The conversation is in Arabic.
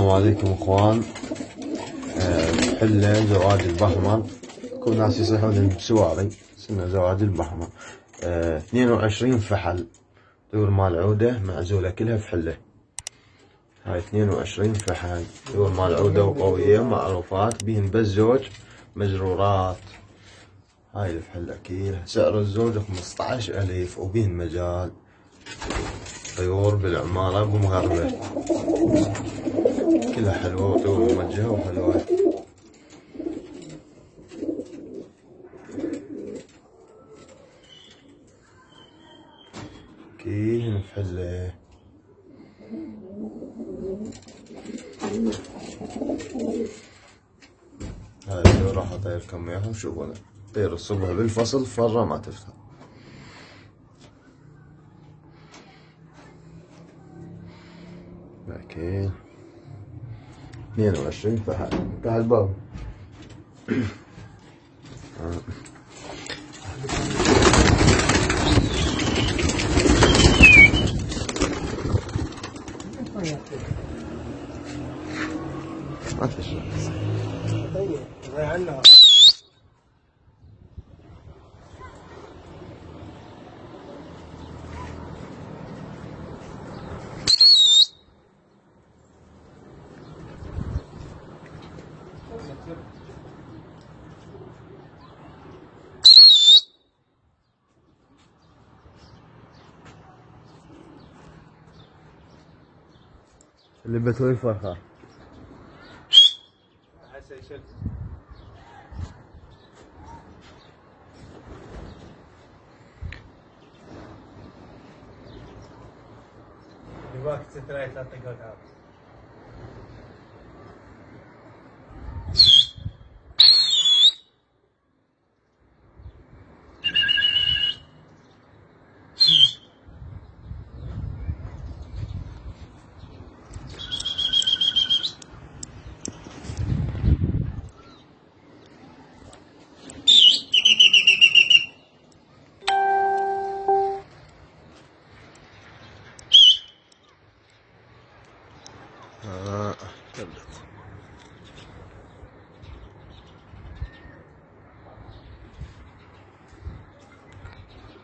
السلام عليكم اخوان. حلة زواج البحمر، كل ناس يصيحون بسواري اسمها زواج البحمر. 22 فحل دور مال عودة معزولة كلها في حلة. هاي 22 فحل دور مال عودة وقوية معروفات بيهن بس زوج مجرورات. هاي الفحلة كلها سعر الزوج 15,000 وبيهن مجال طيور بالعمارة بمغربة، كلها حلوة وطيور موجهة وحلوة. كلهن في حلة. هاي الطيور راح اطيركم اياهم. شوفوا طير الصبح بالفصل فرة ما تفتح. اوكي 22 فحل. افتح الباب. ما تشرب اللي بتوي الفرخة. هسه يشد الوقت 3 دقائق. كملت.